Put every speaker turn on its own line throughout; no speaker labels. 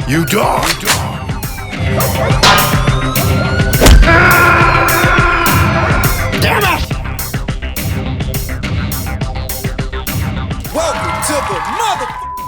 You dog! Damn it!
Welcome to the motherfucking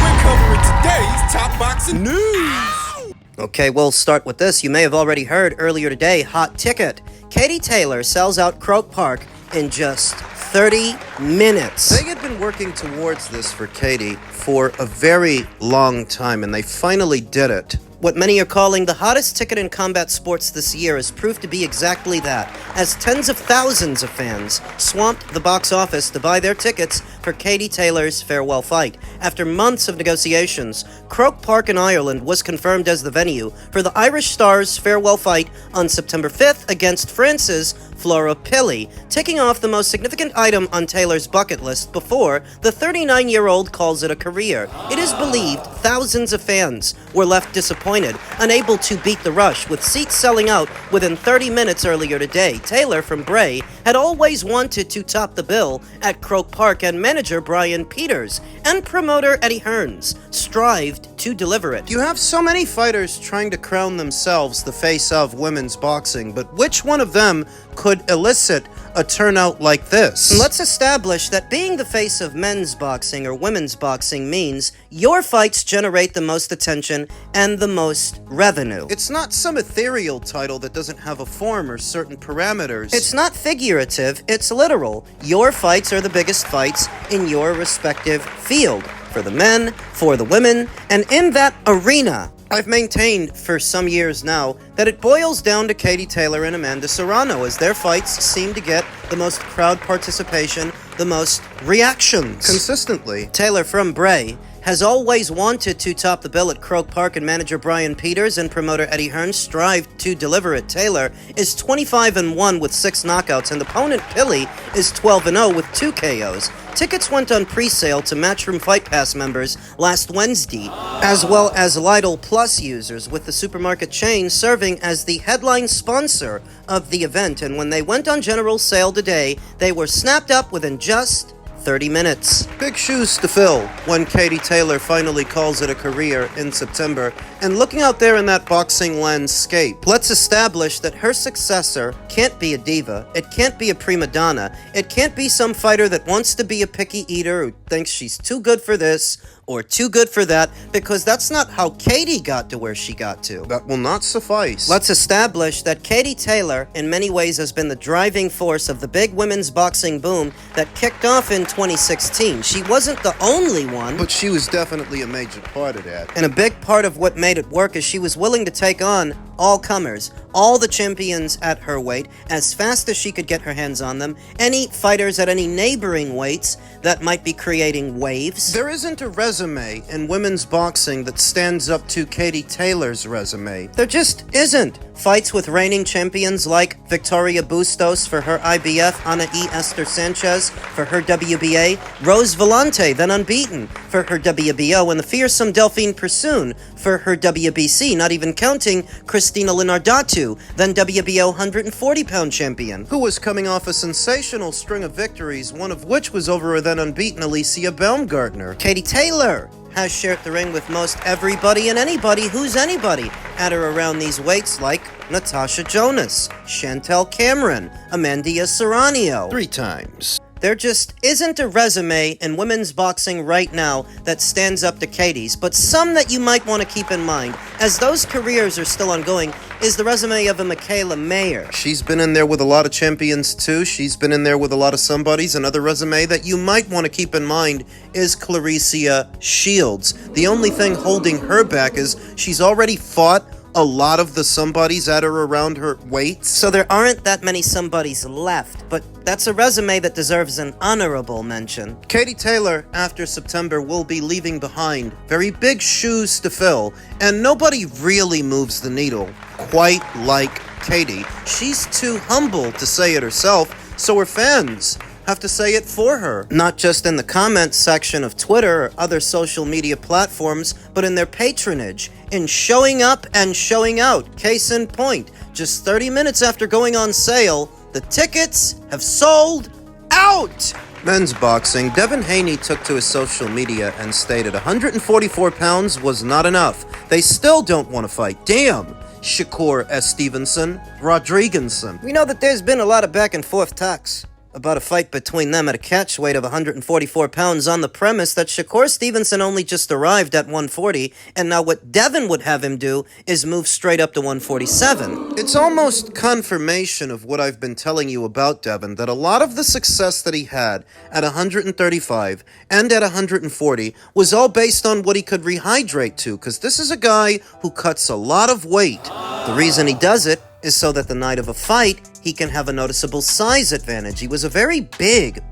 We're covering today's top boxing news.
Okay, we'll start with this. You may have already heard earlier today, hot ticket. Katie Taylor sells out Croke Park in just 30 minutes.
They had been working towards this for Katie for a very long time, and they finally did it.
What many are calling the hottest ticket in combat sports this year has proved to be exactly that, as tens of thousands of fans swamped the box office to buy their tickets for Katie Taylor's farewell fight. After months of negotiations, Croke Park in Ireland was confirmed as the venue for the Irish Star's farewell fight on September 5th against France's Flora Pilli, ticking off the most significant item on Taylor's bucket list before the 39-year-old calls it a career. It is believed thousands of fans were left disappointed, unable to beat the rush, with seats selling out within 30 minutes earlier today. Taylor from Bray had always wanted to top the bill at Croke Park, and manager Brian Peters and promoter Eddie Hearns strived to deliver it.
You have so many fighters trying to crown themselves the face of women's boxing, but which one of them could elicit a turnout like this?
Let's establish that being the face of men's boxing or women's boxing means your fights generate the most attention and the most revenue.
It's not some ethereal title that doesn't have a form or certain parameters.
It's not figurative, it's literal. Your fights are the biggest fights in your respective field. For the men, for the women, and in that arena, I've maintained for some years now that it boils down to Katie Taylor and Amanda Serrano, as their fights seem to get the most crowd participation, the most reactions.
Consistently.
Taylor from Bray has always wanted to top the bill at Croke Park, and manager Brian Peters and promoter Eddie Hearns strived to deliver it. Taylor is 25-1 with 6 knockouts, and opponent Pilli is 12-0 with 2 KOs. Tickets went on pre-sale to Matchroom Fight Pass members last Wednesday, as well as Lidl Plus users, with the supermarket chain serving as the headline sponsor of the event. And when they went on general sale today, they were snapped up within just 30 minutes.
Big shoes to fill when Katie Taylor finally calls it a career in September. And looking out there in that boxing landscape,
let's establish that her successor can't be a diva, it can't be a prima donna, it can't be some fighter that wants to be a picky eater who thinks she's too good for this or too good for that, because that's not how Katie got to where she got to.
That will not suffice.
Let's establish that Katie Taylor, in many ways, has been the driving force of the big women's boxing boom that kicked off in 2016. She wasn't the only one,
but she was definitely a major part of that.
And a big part of what made it work is she was willing to take on all comers, all the champions at her weight, as fast as she could get her hands on them, any fighters at any neighboring weights that might be creating waves.
There isn't a resume in women's boxing that stands up to Katie Taylor's resume.
There just isn't. Fights with reigning champions like Victoria Bustos for her IBF, Ana E. Esther Sanchez for her WBA, Rose Vellante, then unbeaten, for her WBO, and the fearsome Delphine Persoon for her WBC, not even counting Christina Linardatu, then WBO 140-pound champion,
who was coming off a sensational string of victories, one of which was over a then unbeaten Alicia Baumgartner.
Katie Taylor has shared the ring with most everybody and anybody who's anybody at or around these weights, like Natasha Jonas, Chantel Cameron, Amandia Serrano.
3 times.
There just isn't a resume in women's boxing right now that stands up to Katie's, but some that you might want to keep in mind, as those careers are still ongoing, is the resume of a Michaela Mayer.
She's been in there with a lot of champions too. She's been in there with a lot of somebodies. Another resume that you might want to keep in mind is Clarissa Shields. The only thing holding her back is she's already fought a lot of the somebodies at or around her weight.
So there aren't that many somebodies left, but that's a resume that deserves an honorable mention.
Katie Taylor, after September, will be leaving behind very big shoes to fill, and nobody really moves the needle quite like Katie. She's too humble to say it herself, so her fans have to say it for her.
Not just in the comments section of Twitter or other social media platforms, but in their patronage, in showing up and showing out. Case in point, just 30 minutes after going on sale, the tickets have sold out!
Men's boxing, Devin Haney took to his social media and stated 144 pounds was not enough. They still don't want to fight. Damn! Shakur S. Stevenson, Rodriguezson.
We know that there's been a lot of back and forth talks about a fight between them at a catch weight of 144 pounds on the premise that Shakur Stevenson only just arrived at 140, and now what Devin would have him do is move straight up to 147.
It's almost confirmation of what I've been telling you about Devin, that a lot of the success that he had at 135 and at 140 was all based on what he could rehydrate to, because this is a guy who cuts a lot of weight.
The reason he does it is so that the night of a fight, he can have a noticeable size advantage. He was a very big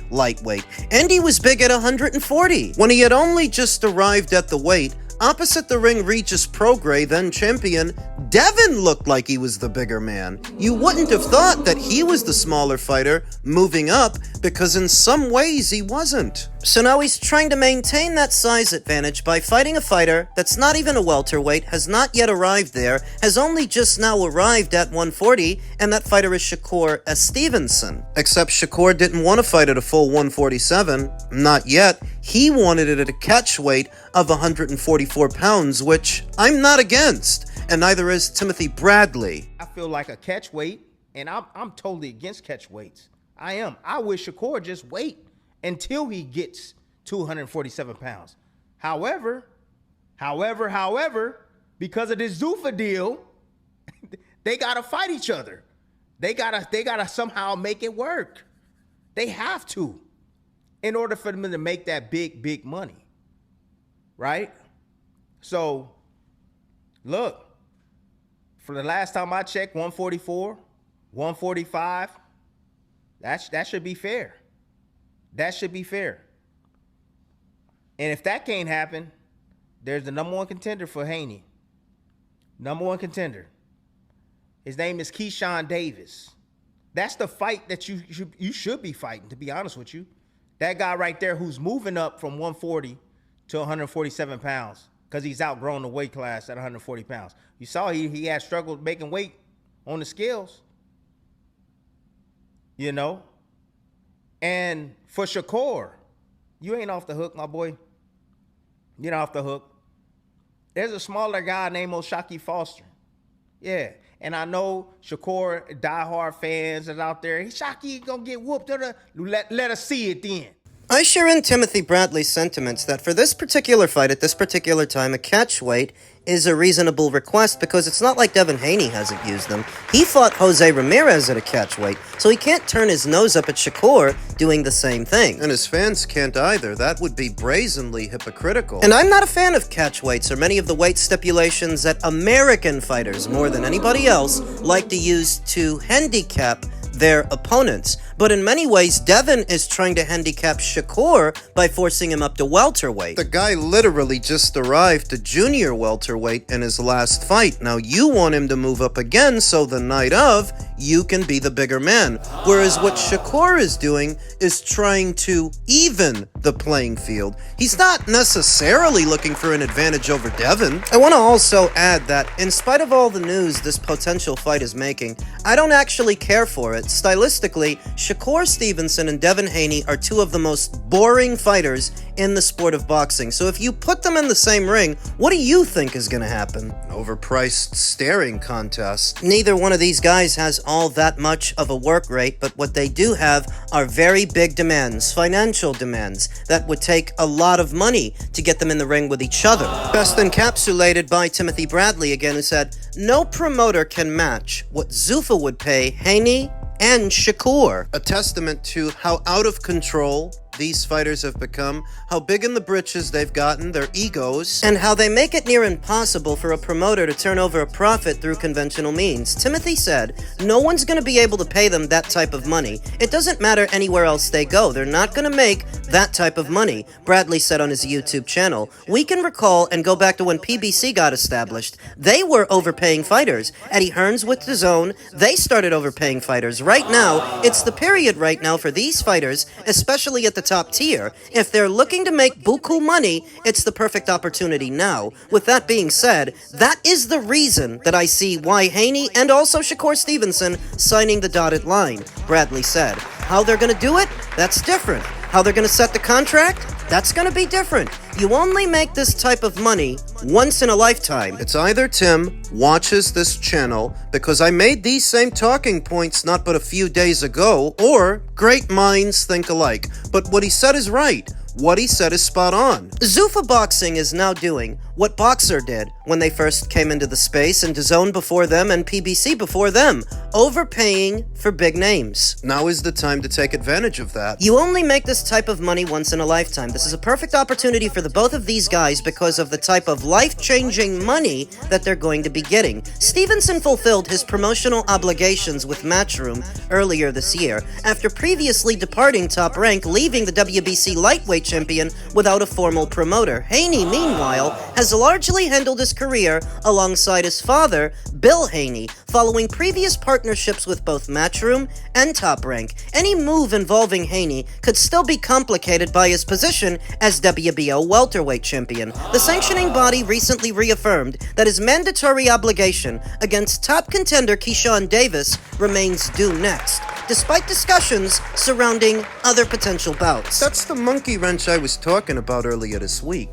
lightweight, and he was big at 140.
When he had only just arrived at the weight, opposite the ring Regis Prograis, then champion, Devin looked like he was the bigger man. You wouldn't have thought that he was the smaller fighter moving up, because in some ways he wasn't.
So now he's trying to maintain that size advantage by fighting a fighter that's not even a welterweight, has not yet arrived there, has only just now arrived at 140, and that fighter is Shakur S. Stevenson.
Except Shakur didn't want to fight at a full 147, not yet. He wanted it at a catch weight of 144 pounds, which I'm not against, and neither is Timothy Bradley.
I feel like a catch weight, and I'm totally against catch weights. I am. I wish Shakur just wait until he gets 247 pounds. However, because of this Zuffa deal, they gotta fight each other. They gotta somehow make it work. They have to, in order for them to make that big money, right? So, look, for the last time I checked, 144, 145, that should be fair. That should be fair. And if that can't happen, there's the number one contender for Haney. Number one contender. His name is Keyshawn Davis. That's the fight that you should be fighting, to be honest with you. That guy right there who's moving up from 140 to 147 pounds because he's outgrown the weight class at 140 pounds. You saw he had struggled making weight on the scales. You know? And for Shakur, you ain't off the hook, my boy. You're not off the hook. There's a smaller guy named O'Shaquie Foster. Yeah. And I know Shakur diehard fans are out there. Shaki gonna get whooped. Let us see it then.
I share in Timothy Bradley's sentiments that for this particular fight at this particular time, a catch weight is a reasonable request because it's not like Devin Haney hasn't used them. He fought Jose Ramirez at a catch weight, so he can't turn his nose up at Shakur doing the same thing.
And his fans can't either. That would be brazenly hypocritical.
And I'm not a fan of catch weights or many of the weight stipulations that American fighters, more than anybody else, like to use to handicap their opponents. But in many ways, Devin is trying to handicap Shakur by forcing him up to welterweight.
The guy literally just arrived to junior welterweight in his last fight. Now you want him to move up again so the night of, you can be the bigger man. Whereas what Shakur is doing is trying to even the playing field. He's not necessarily looking for an advantage over Devin.
I want to also add that in spite of all the news this potential fight is making, I don't actually care for it. Stylistically, Shakur Stevenson and Devin Haney are two of the most boring fighters in the sport of boxing. So if you put them in the same ring, what do you think is going to happen?
Overpriced staring contest.
Neither one of these guys has all that much of a work rate, but what they do have are very big demands, financial demands, that would take a lot of money to get them in the ring with each other. Best encapsulated by Timothy Bradley again, who said, "No promoter can match what Zuffa would pay Haney and Shakur."
A testament to how out of control these fighters have become, how big in the britches they've gotten, their egos,
and how they make it near impossible for a promoter to turn over a profit through conventional means. Timothy said, no one's going to be able to pay them that type of money. It doesn't matter anywhere else they go. They're not going to make that type of money. Bradley said on his YouTube channel, we can recall and go back to when PBC got established. They were overpaying fighters. Eddie Hearns with DAZN, they started overpaying fighters. Right now, it's the period right now for these fighters, especially at the top tier. If they're looking to make buku money, it's the perfect opportunity now. With that being said, that is the reason that I see why Haney and also Shakur Stevenson signing the dotted line, Bradley said. How they're going to do it? That's different. How they're going to set the contract? That's going to be different. You only make this type of money once in a lifetime.
It's either Tim watches this channel because I made these same talking points not but a few days ago, or great minds think alike. But what he said is right. What he said is spot on.
Zuffa Boxing is now doing what Boxer did when they first came into the space, and DAZN before them and PBC before them, overpaying for big names.
Now is the time to take advantage of that.
You only make this type of money once in a lifetime. This is a perfect opportunity for the both of these guys because of the type of life-changing money that they're going to be getting. Stevenson fulfilled his promotional obligations with Matchroom earlier this year, after previously departing Top Rank, leaving the WBC lightweight champion without a formal promoter. Haney, meanwhile, has largely handled his career alongside his father, Bill Haney, following previous partnerships with both Matchroom and Top Rank. Any move involving Haney could still be complicated by his position as WBO welterweight champion. The sanctioning body recently reaffirmed that his mandatory obligation against top contender Keyshawn Davis remains due next, despite discussions surrounding other potential bouts.
That's the monkey wrench I was talking about earlier this week.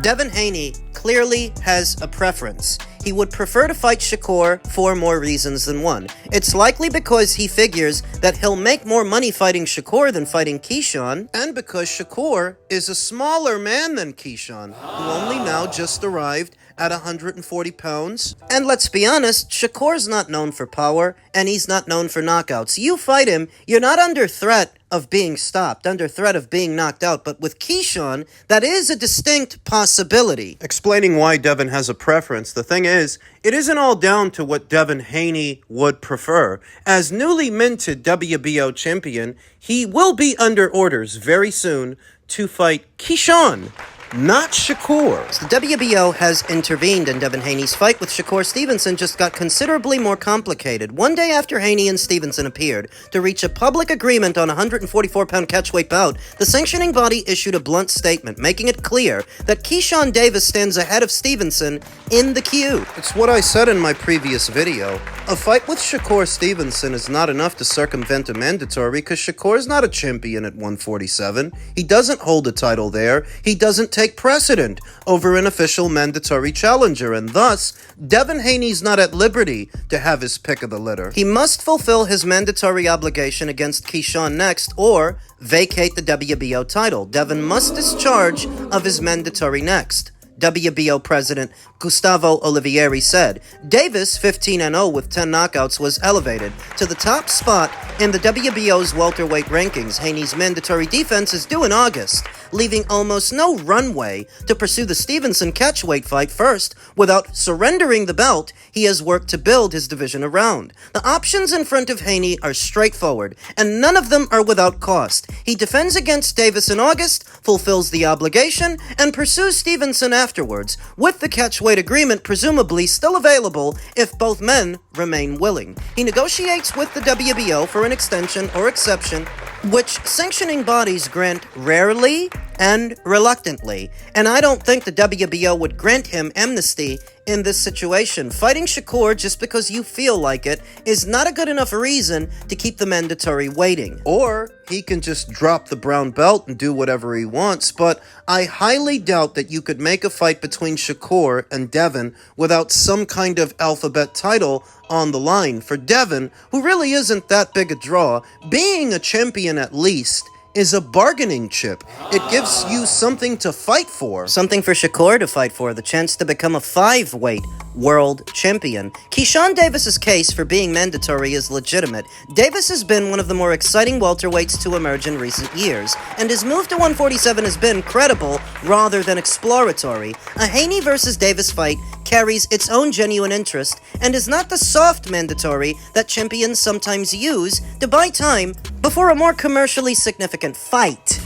Devin Haney clearly has a preference. He would prefer to fight Shakur for more reasons than one. It's likely because he figures that he'll make more money fighting Shakur than fighting Keyshawn,
And because Shakur is a smaller man than Keyshawn, who only now just arrived at 140 pounds.
and let's be honest, Shakur's not known for power, and he's not known for knockouts. You fight him, you're not under threat of being stopped, under threat of being knocked out, but with Keyshawn, that is a distinct possibility.
Explaining why Devin has a preference, the thing is, it isn't all down to what Devin Haney would prefer. As newly minted WBO champion, he will be under orders very soon to fight Keyshawn, not Shakur.
The WBO has intervened, and Devin Haney's fight with Shakur Stevenson just got considerably more complicated. One day after Haney and Stevenson appeared to reach a public agreement on a 144-pound catchweight bout, the sanctioning body issued a blunt statement, making it clear that Keyshawn Davis stands ahead of Stevenson in the queue.
It's what I said in my previous video. A fight with Shakur Stevenson is not enough to circumvent a mandatory because Shakur's not a champion at 147. He doesn't hold a title there. He doesn't take precedent over an official mandatory challenger, and thus, Devin Haney's not at liberty to have his pick of the litter.
He must fulfill his mandatory obligation against Keyshawn next, or vacate the WBO title. Devin must discharge of his mandatory next. WBO President Gustavo Olivieri said. Davis, 15-0 with 10 knockouts, was elevated to the top spot in the WBO's welterweight rankings. Haney's mandatory defense is due in August, leaving almost no runway to pursue the Stevenson catchweight fight first. Without surrendering the belt, he has worked to build his division around. The options in front of Haney are straightforward, and none of them are without cost. He defends against Davis in August, fulfills the obligation, and pursues Stevenson afterwards, with the catchweight agreement presumably still available if both men remain willing. He negotiates with the WBO for an extension or exception, which sanctioning bodies grant rarely and reluctantly, and I don't think the WBO would grant him amnesty in this situation. Fighting Shakur just because you feel like it is not a good enough reason to keep the mandatory waiting.
Or he can just drop the brown belt and do whatever he wants, but I highly doubt that you could make a fight between Shakur and Devin without some kind of alphabet title on the line. For Devin, who really isn't that big a draw, being a champion at least is a bargaining chip. It gives you something to fight for.
Something for Shakur to fight for, the chance to become a 5-weight world champion. Keyshawn Davis's case for being mandatory is legitimate. Davis has been one of the more exciting welterweights to emerge in recent years, and his move to 147 has been credible rather than exploratory. A Haney versus Davis fight carries its own genuine interest and is not the soft mandatory that champions sometimes use to buy time before a more commercially significant fight.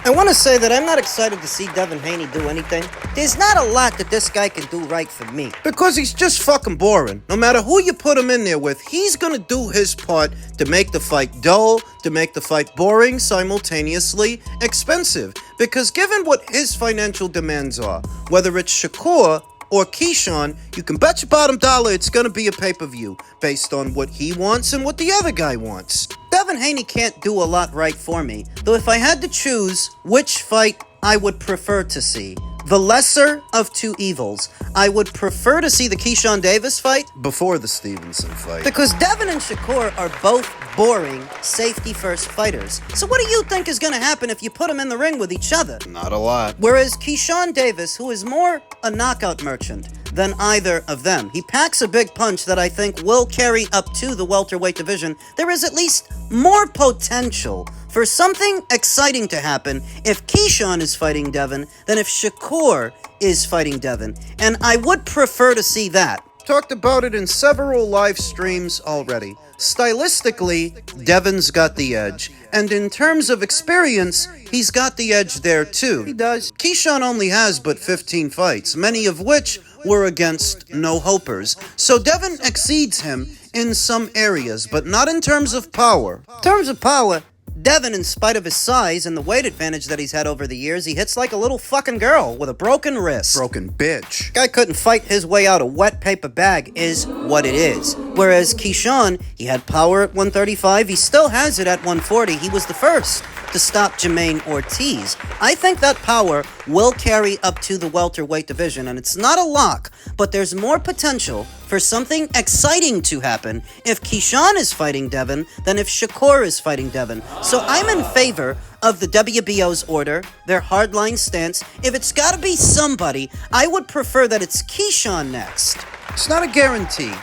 I want to say that I'm not excited to see Devin Haney do anything. There's not a lot that this guy can do right for me.
Because he's just fucking boring. No matter who you put him in there with, he's gonna do his part to make the fight dull, to make the fight boring, simultaneously expensive. Because given what his financial demands are, whether it's Shakur or Keyshawn, you can bet your bottom dollar it's gonna be a pay-per-view based on what he wants and what the other guy wants. Devin
Devin Haney can't do a lot right for me, though if I had to choose which fight I would prefer to see, the lesser of two evils, I would prefer to see the Keyshawn Davis fight
Before the Stevenson fight.
because Devin and Shakur are both boring, safety-first fighters. So what do you think is going to happen if you put them in the ring with each other?
Not a lot.
Whereas Keyshawn Davis, who is more a knockout merchant than either of them, he packs a big punch that I think will carry up to the welterweight division. There is at least more potential for something exciting to happen if Keyshawn is fighting Devin than if Shakur is fighting Devin. And I would prefer to see that.
Talked about it in several live streams already. Stylistically, Devin's got the edge, and in terms of experience, he's got the edge there too. He does. Keyshawn only has but 15 fights, many of which were against no-hopers. So Devin exceeds him in some areas, but not in terms of power.
In terms of power, Devin, in spite of his size and the weight advantage that he's had over the years, he hits like a little fucking girl with a broken wrist.
Broken bitch.
Guy couldn't fight his way out a wet paper bag is what it is. Whereas Keyshawn, he had power at 135, he still has it at 140. He was the first to stop Jermaine Ortiz. I think that power will carry up to the welterweight division, and it's not a lock, but there's more potential for something exciting to happen if Keyshawn is fighting Devin than if Shakur is fighting Devin. So I'm in favor of the WBO's order, their hardline stance. If it's gotta be somebody, I would prefer that it's Keyshawn next.
It's not a guarantee.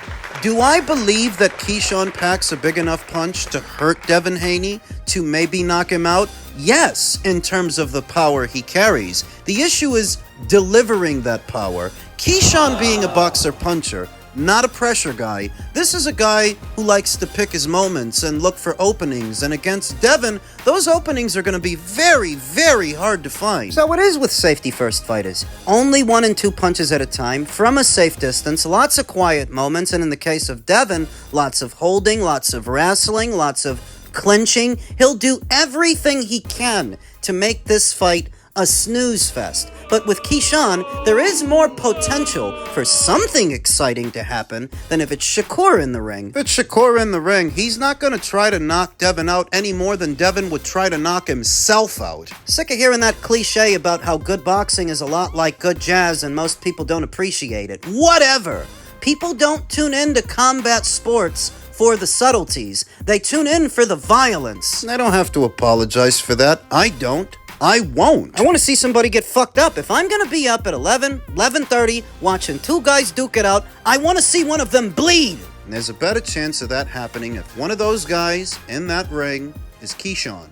Do I believe that Keyshawn packs a big enough punch to hurt Devin Haney, to maybe knock him out? Yes, in terms of the power he carries. The issue is delivering that power. Keyshawn being a boxer puncher, not a pressure guy. This is a guy who likes to pick his moments and look for openings, and against Devin, those openings are going to be very, very hard to find.
So it is with safety-first fighters. Only 1 and 2 punches at a time, from a safe distance, lots of quiet moments, and in the case of Devin, lots of holding, lots of wrestling, lots of clinching. He'll do everything he can to make this fight a snooze fest. But with Keyshawn, there is more potential for something exciting to happen than if it's Shakur in the ring.
If it's Shakur in the ring, he's not going to try to knock Devin out any more than Devin would try to knock himself out.
Sick of hearing that cliche about how good boxing is a lot like good jazz and most people don't appreciate it. Whatever. People don't tune in to combat sports for the subtleties. They tune in for the violence.
I don't have to apologize for that. I don't. I won't.
I want to see somebody get fucked up. If I'm going to be up at 11:30, watching two guys duke it out, I want to see one of them bleed.
And there's a better chance of that happening if one of those guys in that ring is Keyshawn.